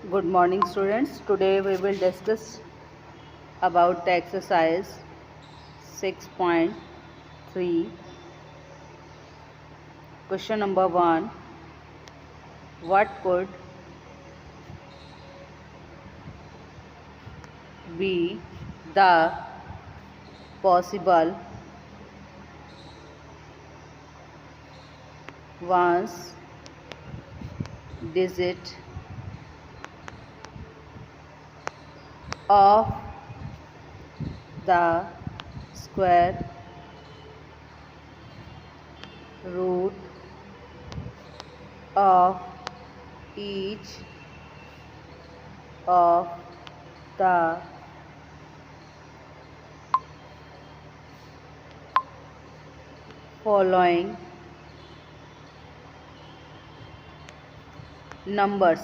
Good morning, students. Today we will discuss about the exercise 6.3. Question number 1. What could be the possible ones digit of the square root of each of the following numbers?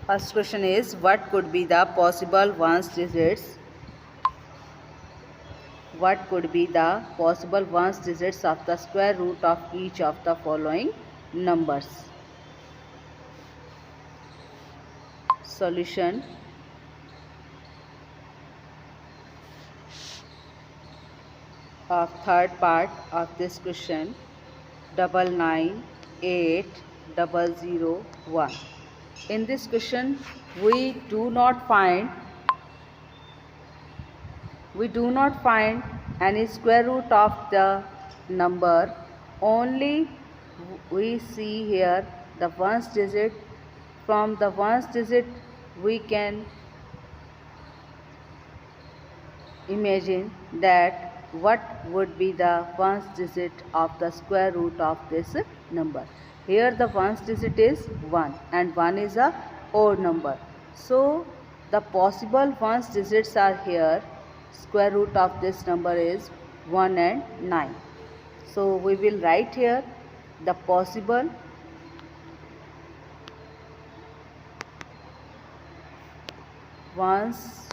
First question is, what could be the possible ones digits? What could be the possible ones digits of the square root of each of the following numbers? Solution. Of third part of this question, 9980001. In this question, we do not find any square root of the number. Only we see here the ones digit. From the ones digit we can imagine that what would be the ones digit of the square root of this number. Here the ones digit is 1 and 1 is a odd number. So the possible ones digits are here. Square root of this number is 1 and 9. So we will write here the possible ones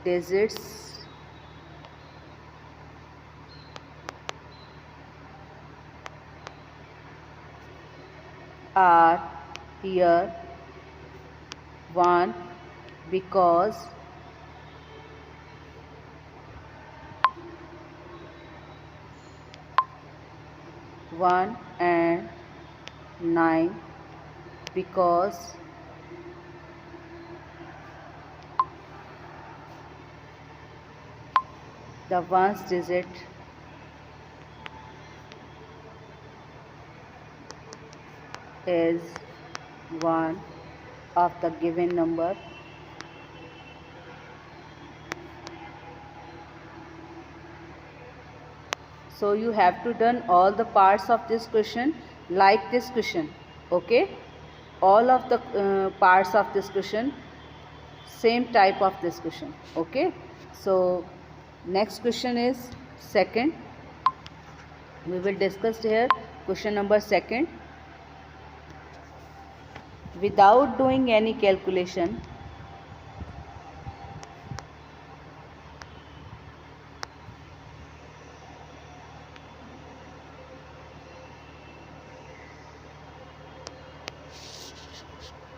digits are here 1 because 1 and 9 because the ones digit is 1 of the given number. So you have to done all the parts of this question like this question. Okay, all of the parts of this question, same type of this question. Okay, so next question is second. We will discuss here question number second. Without doing any calculation,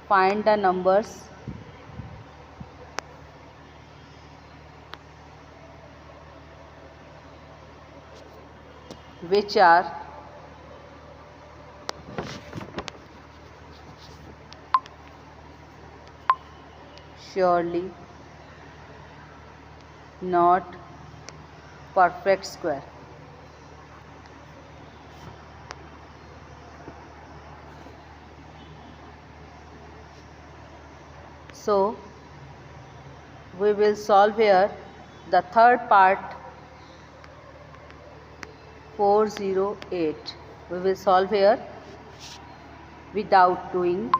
find the numbers which are surely not perfect square. So we will solve here the third part 408. We will solve here without doing.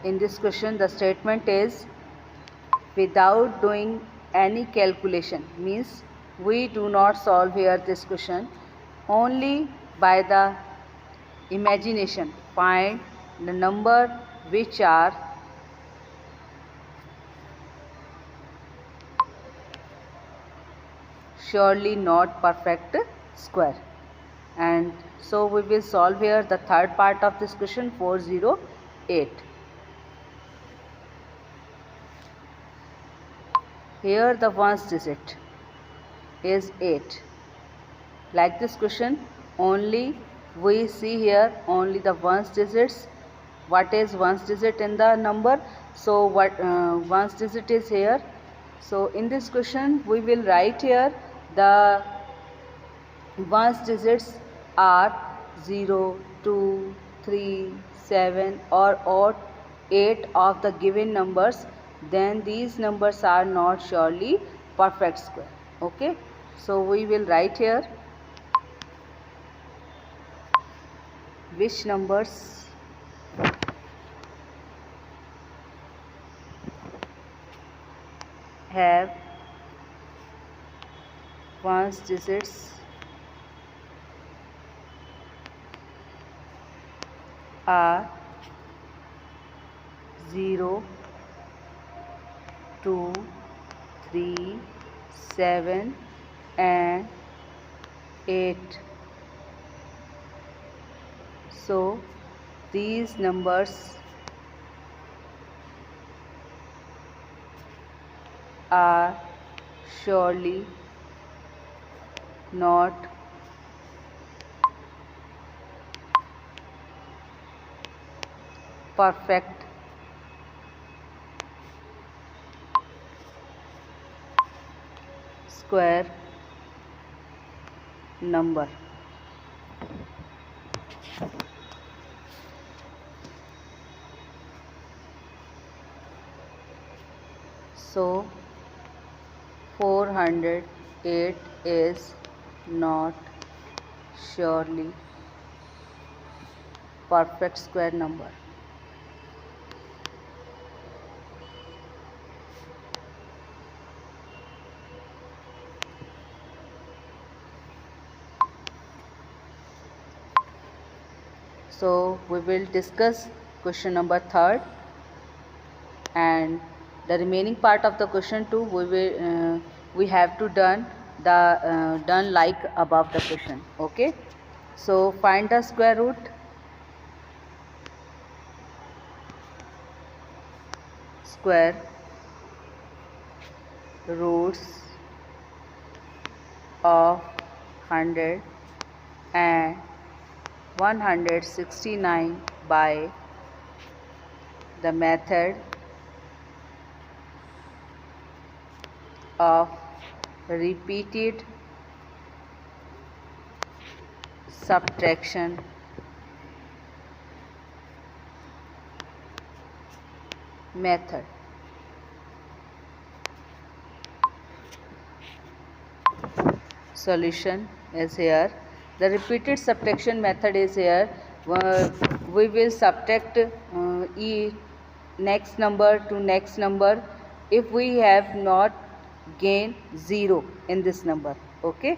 In this question the statement is without doing any calculation, means we do not solve here this question, only by the imagination find the number which are surely not perfect square. And so we will solve here the third part of this question, 408. Here the ones digit is 8. Like this question, only we see here only the ones digits. What is ones digit in the number? So what ones digit is here. So in this question we will write here the ones digits are 0, 2, 3, 7 or odd 8 of the given numbers, then these numbers are not surely perfect square. Okay, so we will write here which numbers have ones digits are 0, 2, 3, 7 and 8. So these numbers are surely not perfect square number. So 408 is not surely perfect square number. So we will discuss question number 3rd, and the remaining part of the question 2 we have to done like above the question. Okay, so find the square root. Square roots of 100 and 169 by the method of repeated subtraction method. Solution is here. The repeated subtraction method is here. We will subtract next number to next number if we have not gained 0 in this number. Okay,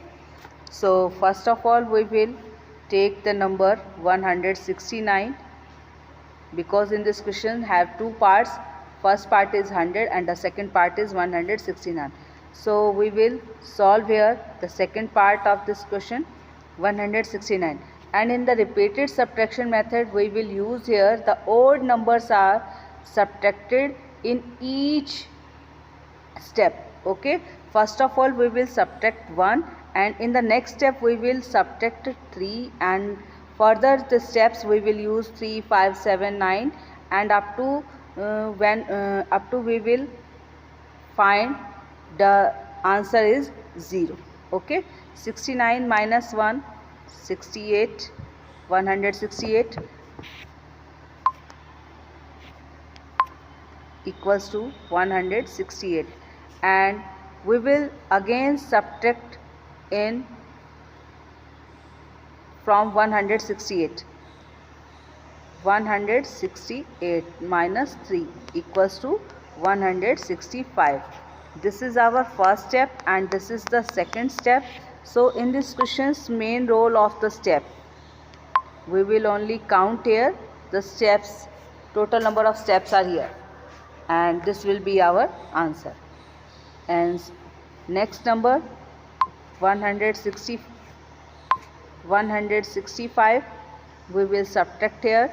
so first of all we will take the number 169, because in this question have two parts. First part is 100 and the second part is 169. So we will solve here the second part of this question, 169, and in the repeated subtraction method we will use here the odd numbers are subtracted in each step. Okay, first of all we will subtract 1, and in the next step we will subtract 3, and further the steps we will use 3, 5, 7, 9 and up to we will find the answer is 0. Okay, 69 minus 1, 68, 168 equals to 168, and we will again subtract in from 168. 168 minus 3 equals to 165. This is our first step and this is the second step. So in this question's main role of the step, we will only count here the steps. Total number of steps are here, and this will be our answer. And next number 165, we will subtract here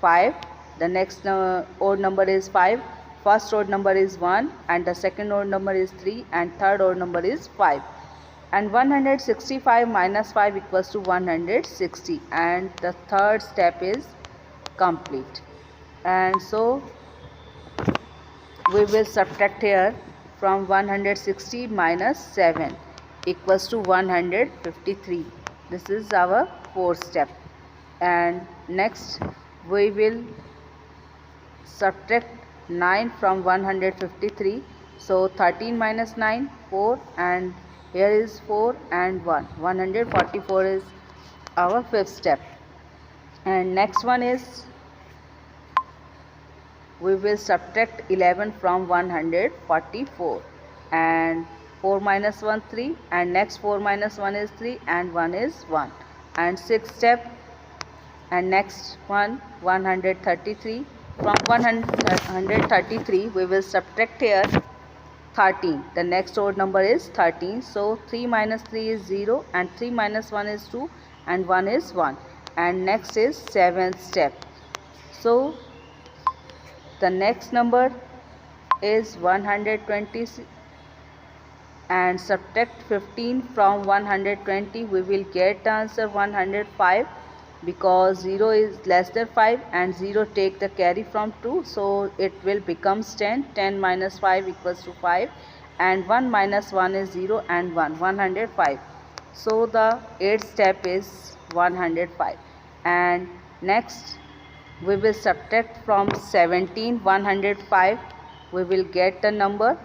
5. The next odd number is 5. First odd number is 1 and the second odd number is 3 and third odd number is 5. And 165 minus 5 equals to 160, and the third step is complete. And so we will subtract here from 160 minus 7 equals to 153. This is our fourth step. And next we will subtract 9 from 153. So 13 minus 9, 4, and here is 4 and 1. 144 is our fifth step. And next one is we will subtract 11 from 144, and 4 minus 1, 3, and next 4 minus 1 is 3 and 1 is 1. And sixth step, and next one 133. From 133 we will subtract here 13. The next odd number is 13. So 3 minus 3 is 0 and 3 minus 1 is 2 and 1 is 1. And next is seventh step. So the next number is 120, and subtract 15 from 120. We will get the answer 105, because 0 is less than 5 and 0 take the carry from 2, so it will becomes 10. 10 minus 5 equals to 5, and 1 minus 1 is 0 and 1, 105. So the eighth step is 105. And next we will subtract from 17 105. We will get the number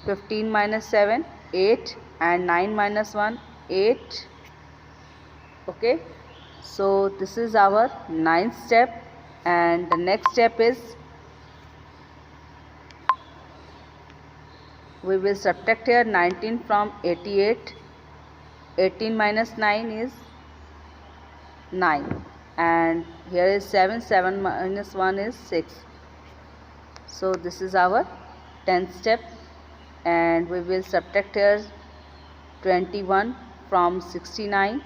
15 minus 7, 8, and 9 minus 1, 8. Okay, so this is our ninth step. And the next step is we will subtract here 19 from 88. 18 minus 9 is 9, and here is 7. 7 minus 1 is 6. So this is our 10th step. And we will subtract here 21 from 69.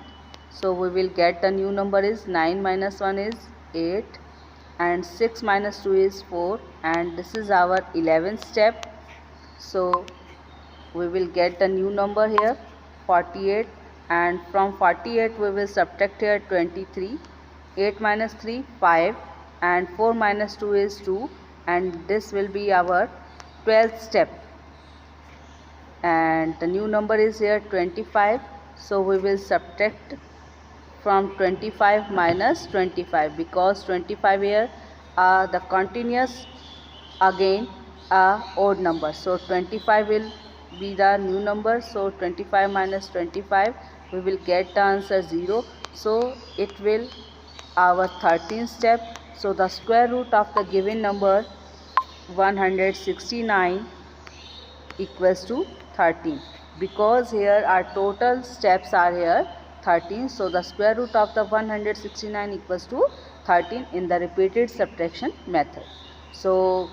So we will get the new number is 9 minus 1 is 8, and 6 minus 2 is 4. And this is our 11th step. So we will get the new number here 48, and from 48 we will subtract here 23. 8 minus 3, 5, and 4 minus 2 is 2, and this will be our 12th step. And the new number is here 25. So we will subtract from 25 minus 25, because 25 here are the continuous again odd number. So 25 will be the new number. So 25 minus 25, we will get the answer 0. So it will our 13th step. So the square root of the given number 169 equals to 13, because here our total steps are here 13. So the square root of the 169 equals to 13 in the repeated subtraction method. So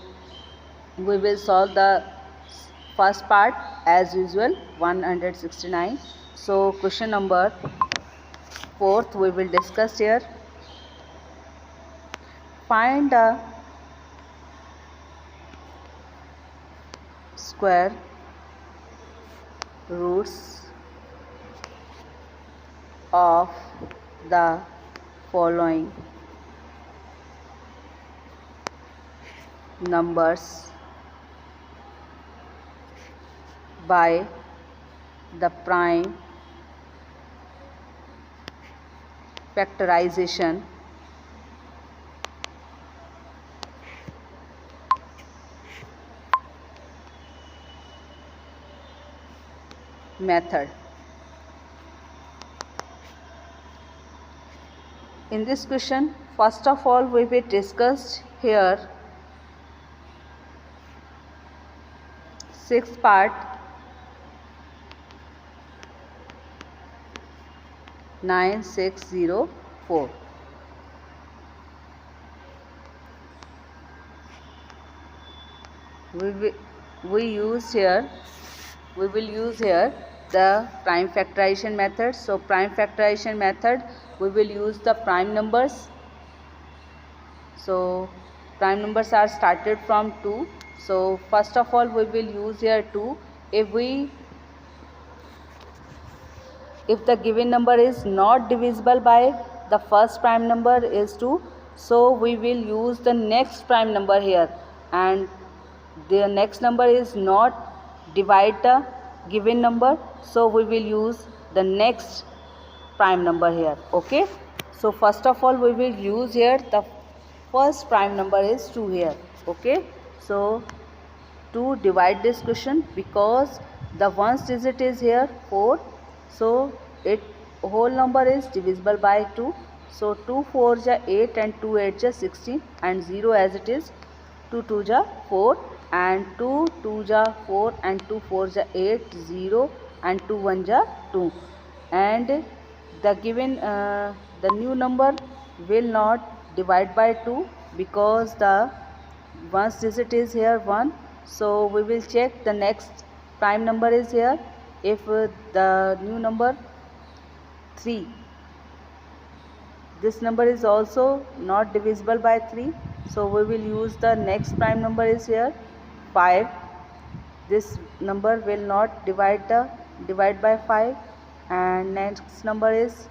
we will solve the first part as usual, 169. So question number 4th we will discuss here. Find the square roots of the following numbers by the prime factorization method. In this question, first of all, we will discuss here sixth part, 9604. We will use here the prime factorization method. So prime factorization method, we will use the prime numbers. So prime numbers are started from 2. So first of all we will use here 2. If the given number is not divisible by the first prime number is 2, so we will use the next prime number here, and the next number is not divide the given number, so we will use the next prime number here. Okay, so first of all we will use here the first prime number is 2 here. Okay, so to divide this question, because the ones digit is here 4, so it whole number is divisible by 2. So 2 4 ja 8 and 2 8 ja 16 and 0 as it is. 2 2 ja 4 and 2 2 ja 4 and 2 4 ja 8, 0 and 2 1 ja 2, and the given the new number will not divide by 2 because the ones digit is here 1. So we will check the next prime number is here. If the new number 3, this number is also not divisible by 3, so we will use the next prime number is here 5. This number will not divide by 5, and next number is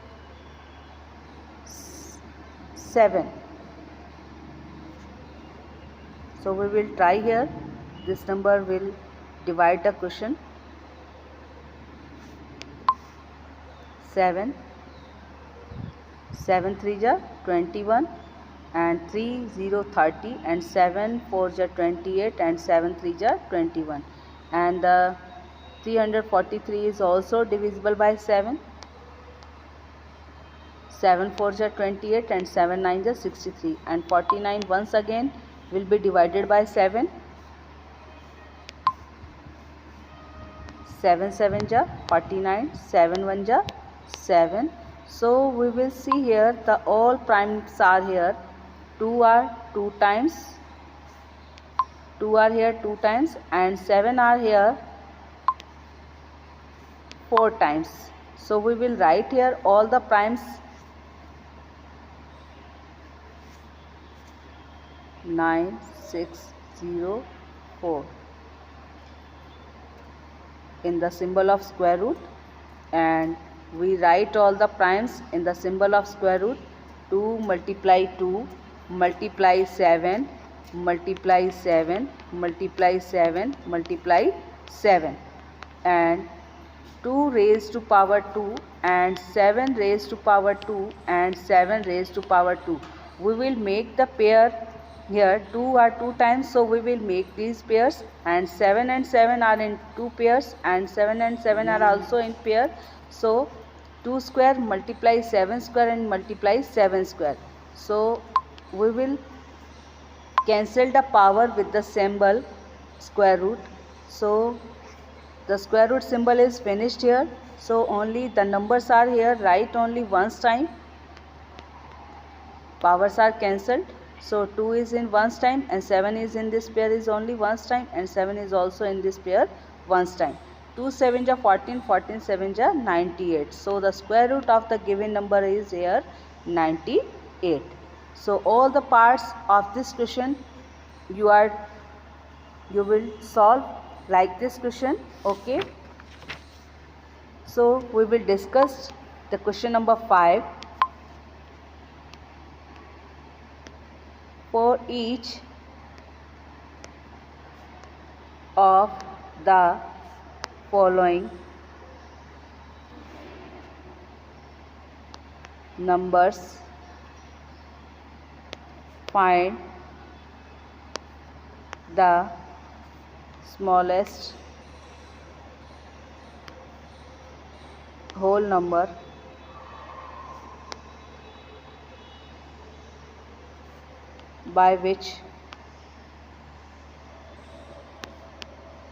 7. So we will try here. This number will divide the question. 7 7 3 ja 21 and 3 0 30 and 7 4 ja 28 and 7 3 ja 21, and the 343 is also divisible by 7. 7 4 ja 28 and 7 9 ja 63, and 49 once again will be divided by 7. 7 7 ja 49, 7 1 ja 7. So we will see here the all primes are here. 2 are 2 times, 2 are here 2 times, and 7 are here 4 times. So we will write here all the primes. 9 6 0 4 in the symbol of square root, and we write all the primes in the symbol of square root. 2 multiply 2 multiply 7 multiply 7 multiply 7 multiply 7, and 2 raised to power 2 and 7 raised to power 2 and 7 raised to power 2. We will make the pair here. 2 are 2 times, so we will make these pairs, and 7 and 7 are in 2 pairs, and 7 and 7 are also in pair. So 2 square multiply 7 square and multiply 7 square. So we will cancel the power with the symbol square root. So the square root symbol is finished here. So only the numbers are here, write only once time. Powers are cancelled. So 2 is in once time and 7 is in this pair is only once time, and 7 is also in this pair once time. 2 7 ja 14, 14 7 ja 98. So the square root of the given number is here 98. So all the parts of this question you will solve like this question. Okay. So we will discuss the question number 5. For each of the following numbers, find the smallest whole number by which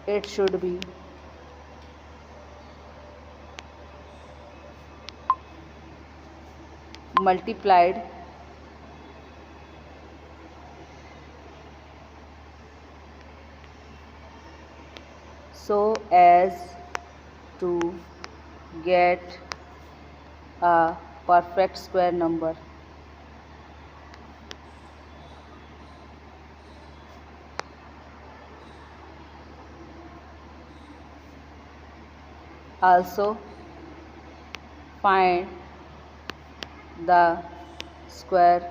it should be multiplied so as to get a perfect square number. Also find the square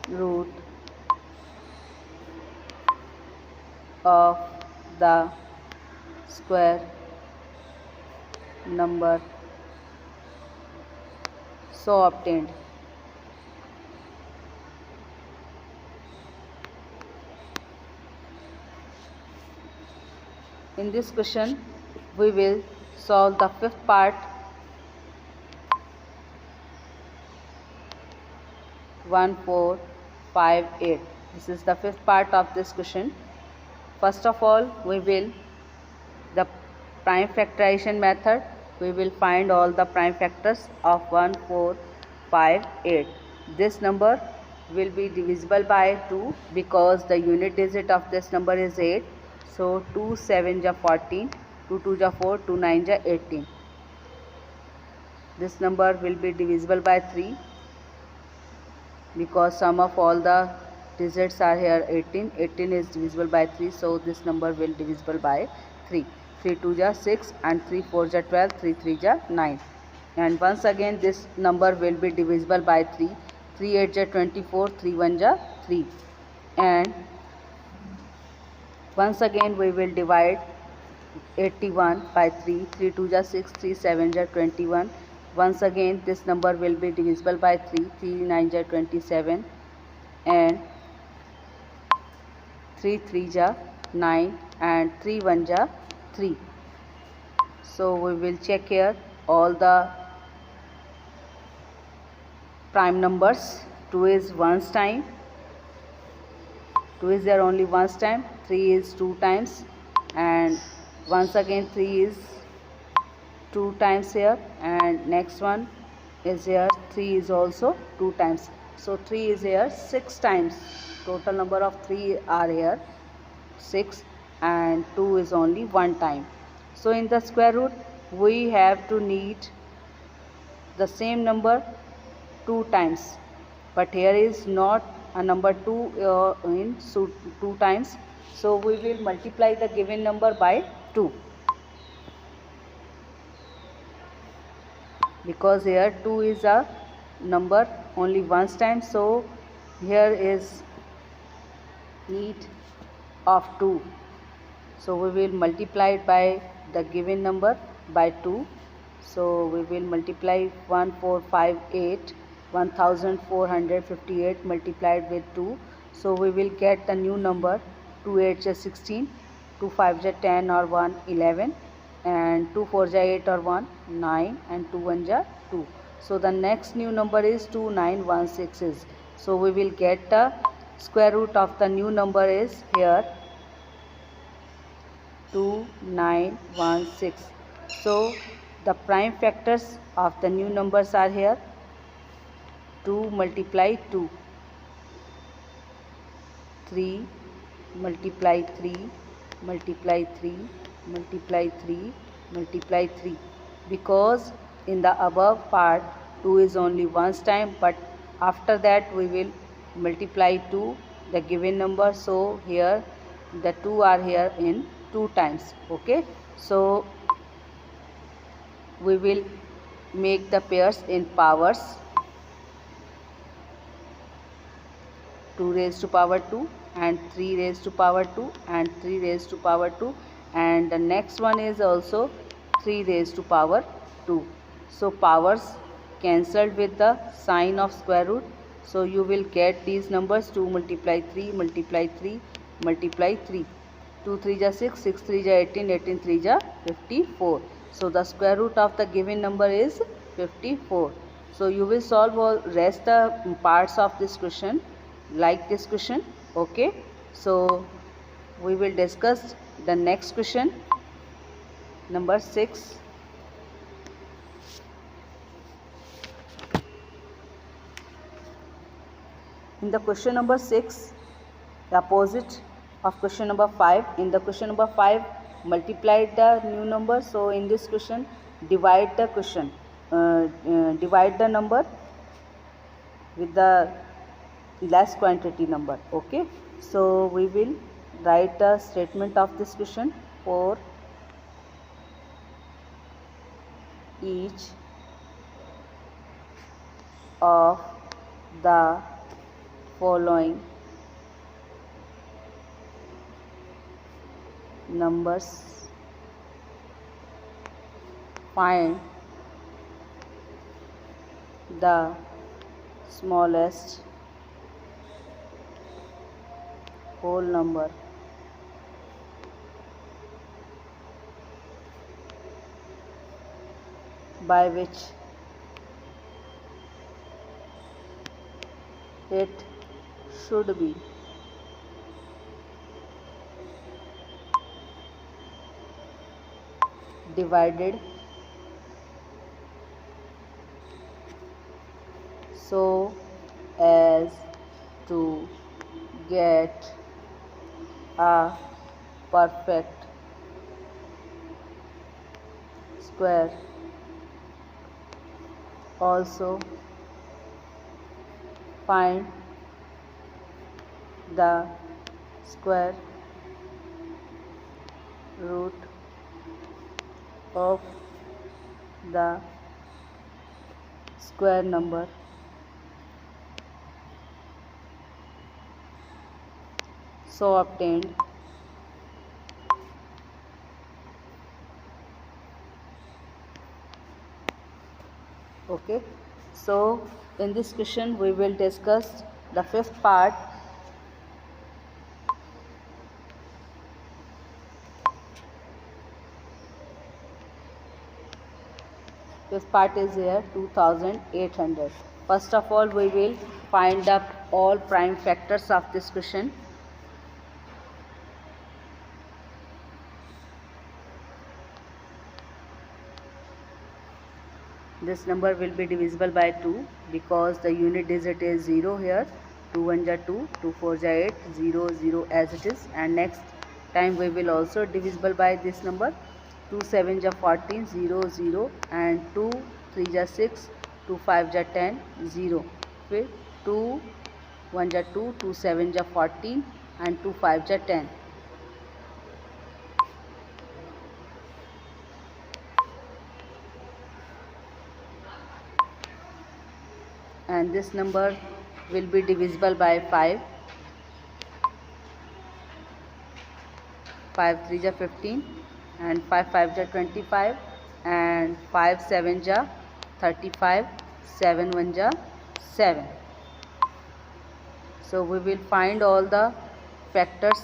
root of the square number so obtained. In this question, we will solve the fifth part, 1, 4, 5, 8. This is the fifth part of this question. First of all, we will the prime factorization method. We will find all the prime factors of 1, 4, 5, 8. This number will be divisible by 2 because the unit digit of this number is 8. So 2 7 ja 14, 2 2 ja 4, 2 9 ja 18. This number will be divisible by 3 because sum of all the digits are here 18. 18 is divisible by 3, so this number will divisible by 3. 3 2 ja 6 and 3 4 ja 12, 3 3 ja 9. And once again this number will be divisible by 3. 3 8 ja 24, 3 1 ja 3. And once again we will divide 81 by 3. 3 2 ja 6, 3 7 ja 21. Once again this number will be divisible by 3. 3 9 ja 27 and 3 3 ja 9 and 3 1 ja 3. So we will check here all the prime numbers. 2 is ones time, 2 is there only once time, 3 is 2 times, and once again 3 is 2 times here, and next one is here 3 is also 2 times. So 3 is here 6 times. Total number of 3 are here 6 and 2 is only 1 time. So in the square root we have to need the same number 2 times, but here is not a number 2 in 2 times, so we will multiply the given number by 2 because here 2 is a number only once time, so here is need of 2, so we will multiply it by the given number by 2. So we will multiply 1458 1458 multiplied with 2, so we will get the new number 2 8 ja 16, 2 5 ja 10 or 1 11, and 2 4 ja 8 or 1 9, and 2 1 ja 2. So the next new number is 2916. So we will get the square root of the new number is here 2916. So the prime factors of the new numbers are here 2 multiply 2, 3 multiply 3, multiply 3, multiply 3, multiply 3, because in the above part 2 is only once time, but after that we will multiply 2 the given number, so here the 2 are here in 2 times. Okay, so we will make the pairs in powers. 2 raised to power 2 and 3 raised to power 2 and 3 raised to power 2, and the next one is also 3 raised to power 2. So powers cancelled with the sign of square root, so you will get these numbers 2 multiply 3 multiply 3 multiply 3. 2 3 ja 6, 6 3 ja 18, 18 3 ja 54. So the square root of the given number is 54. So you will solve all rest the parts of this question like this question. Okay, so we will discuss the next question, number 6. In the question number 6, the opposite of question number 5. In the question number 5, multiplied the new number. So in this question, divide the number with the less quantity number. Okay, so we will write the statement of this question. For each of the following numbers, find the smallest whole number by which it should be divided so as to get a perfect square. Also find the square root of the square number so obtained. Okay, so in this question we will discuss the fifth part. Fifth part is here 2800. First of all, we will find up all prime factors of this question. This number will be divisible by 2 because the unit digit is 0 here. 2 1 ja 2, 2 4 ja 8, 0 0 as it is. And next time we will also divisible by this number. 2 7 ja 14, 0 0, and 2 3 ja 6, 2 5 ja 10, 0. फिर 2 1 ja 2, 2 7 ja 14, and 2 5 ja 10. And this number will be divisible by 5. 5 3 ja 15, and 5 5 ja 25, and 5 7 ja 35, 7 1 ja 7. So we will find all the factors.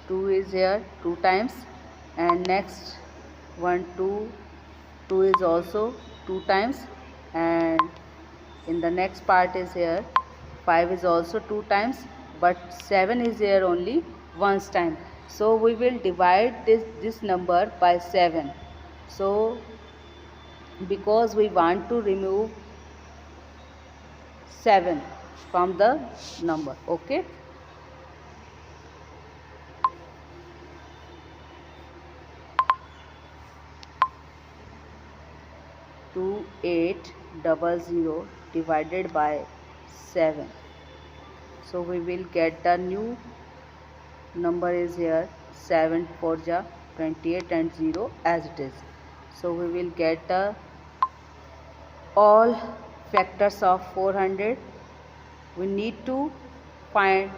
2 is here 2 times, and next 1 2 2 is also 2 times, and in the next part is here 5 is also 2 times, but 7 is here only once time. So we will divide this number by 7. So because we want to remove 7 from the number. Okay, 2800 divided by 7. So we will get the new number is here 7 4 ja 28 and 0 as it is. So we will get the all factors of 400. We need to find,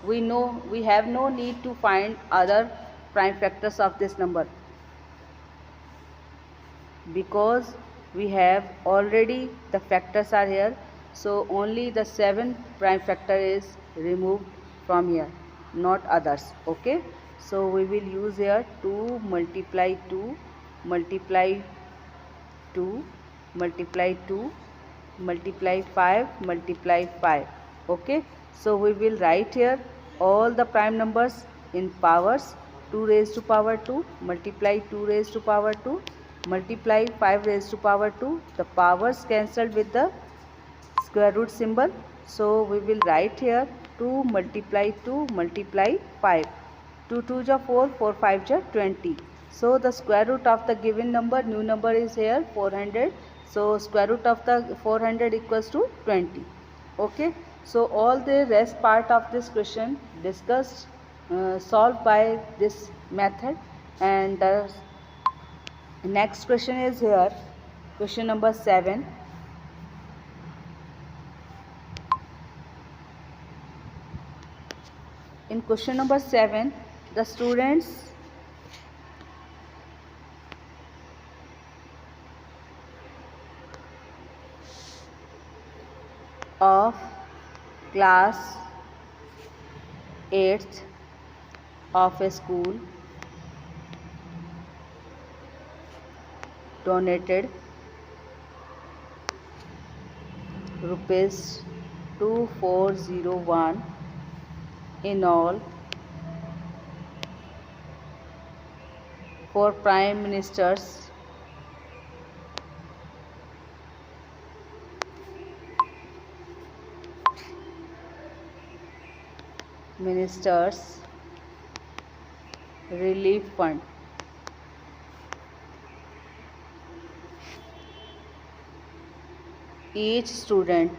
we have no need to find other prime factors of this number because we have already the factors are here. So only the 7 prime factor is removed from here, not others. Okay, so we will use here 2 multiply 2 multiply 2 multiply 2 multiply 5 multiply 5. Okay, so we will write here all the prime numbers in powers. 2 raised to power 2 multiply 2 raised to power 2 multiply 5 raised to power 2. The powers cancelled with the square root symbol. So we will write here 2 multiply 2 multiply 5. 2 2 ja 4, 4 5 ja 20. So the square root of the given number, new number is here 400. So square root of the 400 equals to 20. Okay. So all the rest part of this question discussed, solved by this method. And the next question is here, question number 7. In question number 7, the students of class 8th of a school donated rupees 2401 in all for Prime Minister's Relief Fund. Each student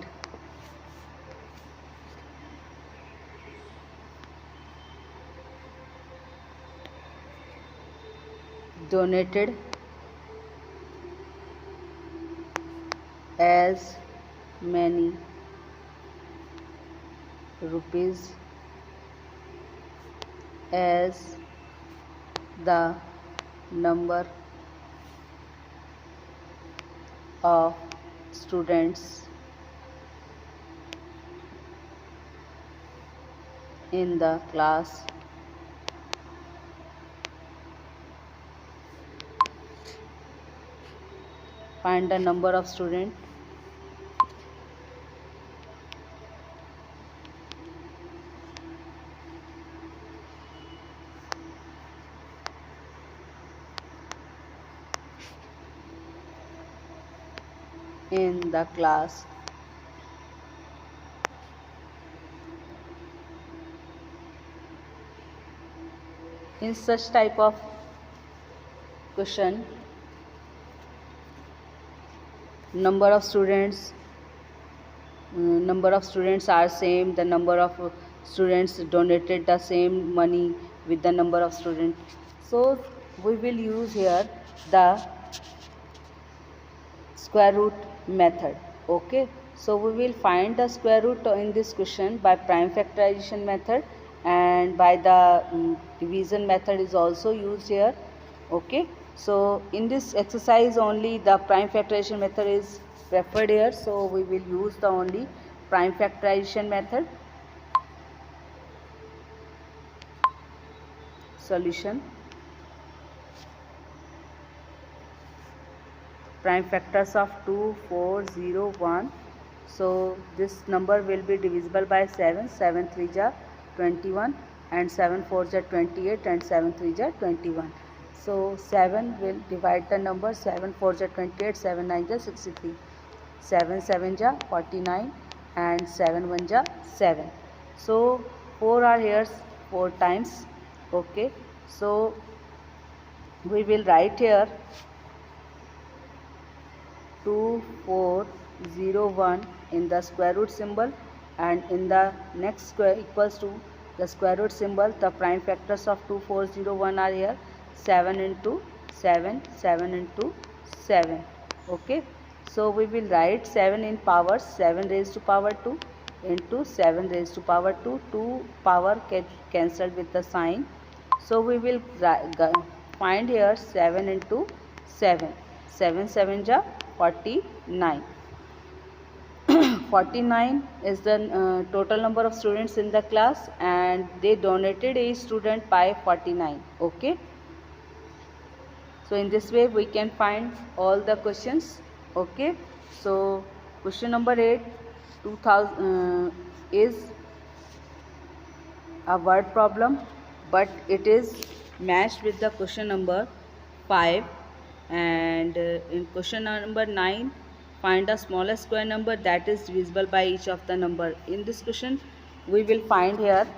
donated as many rupees as the number of students in the class. Find the number of students in the class. In such type of question, number of students are same, the number of students donated the same money with the number of students. So we will use here the square root method. Okay, so we will find the square root in this question by prime factorization method, and by the division method is also used here. Okay, so in this exercise only the prime factorization method is preferred here, so we will use the only prime factorization method. Solution: prime factors of 2401. So this number will be divisible by 7. 7 3 ja 21 and 7 4 ja 28 and 7 3 ja 21. So 7 will divide the number. 7 4 ja 28, 7 9 ja 63, 7 7 ja 49 and 7 1 ja 7. So 4 are here 4 times. Okay, so we will write here 2401 in the square root symbol, and in the next square equals to the square root symbol, the prime factors of 2401 are here 7 into 7, 7 into 7. Okay, so we will write 7 in powers, 7 raised to power 2 into 7 raised to power 2. 2 power cancelled with the sign. So we will find here 7 into 7. 7 7 ja 49. 49 is the total number of students in the class, and they donated each student by 49. Okay, so in this way we can find all the questions. Okay, so question number 8 is a word problem, but it is matched with the question number 5. And in question number 9, find the smallest square number that is divisible by each of the number. In this question we will find here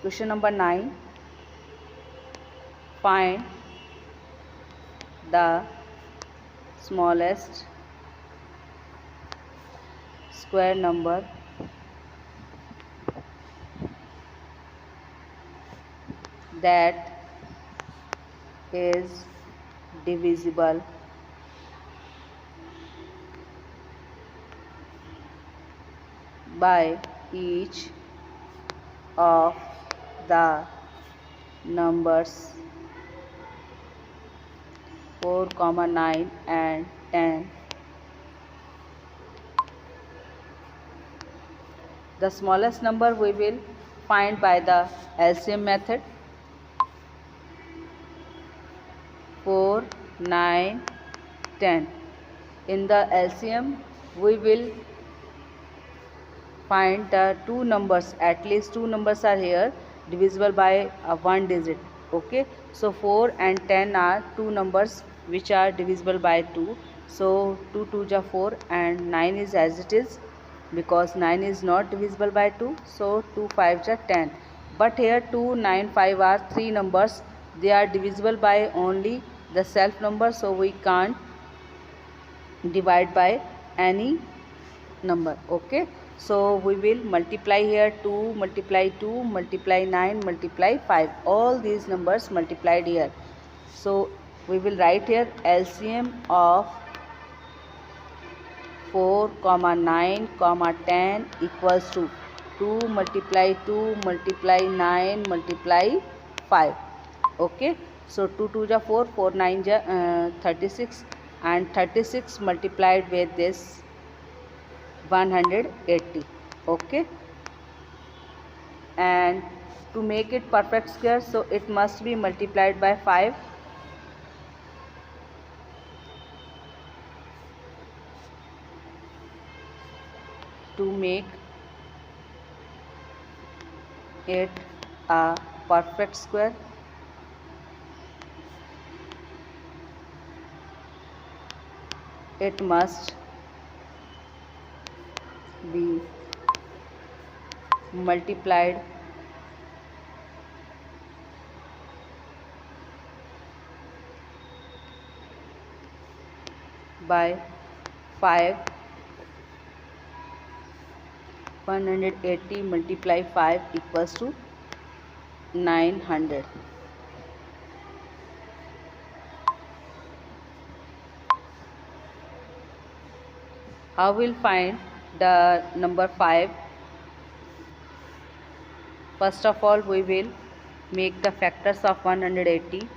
Question number 9. Find the smallest square number that is divisible by each of the numbers 4, 9 and 10. The smallest number we will find by the LCM method. 4, 9, 10. In the LCM we will find the two numbers, at least two numbers are here divisible by one digit. Okay, so 4 and 10 are two numbers which are divisible by 2. So 2 2 ja 4 and 9 is as it is, because 9 is not divisible by 2. So 2 5 ja 10. But here 2, 9, 5 are three numbers. They are divisible by only the self number, so we can't divide by any number. Okay, so we will multiply here 2 multiply 2 multiply 9 multiply 5, all these numbers multiplied here. So we will write here LCM of 4, 9, 10 equals to 2 multiply 2 multiply 9 multiply 5. Okay, so 2 2 ja 4, 4 9 ja 36, and 36 multiplied with this 180. Okay, and to make it perfect square, so it must be multiplied by 5. To make it a perfect square, it must be multiplied by 5. 180 multiply 5 equals to 900. How will find the number 5? First of all, we will make the factors of 180.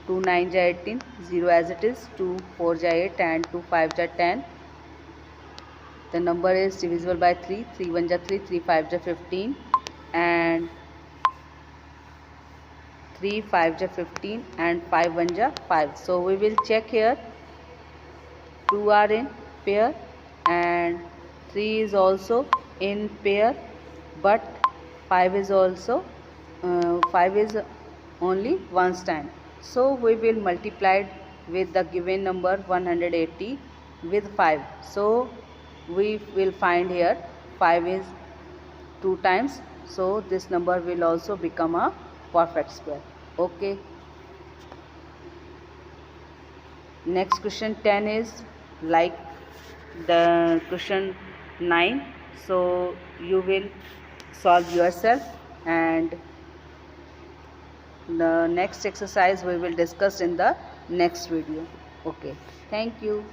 2 9 ja 18, 0 as it is, 2 4 ja 8 and 2 5 ja 10. The number is divisible by 3. 3 1 ja 3, 3 5 ja 15 and 3 5 ja 15 and 5 1 ja 5. So we will check here. 2 are in pair and 3 is also in pair, but 5 is also 5 is only once time. So we will multiply with the given number 180 with 5. So we will find here 5 is 2 times, so this number will also become a perfect square. Okay, next question 10 is like the question 9, so you will solve yourself, and the next exercise we will discuss in the next video. Okay, thank you.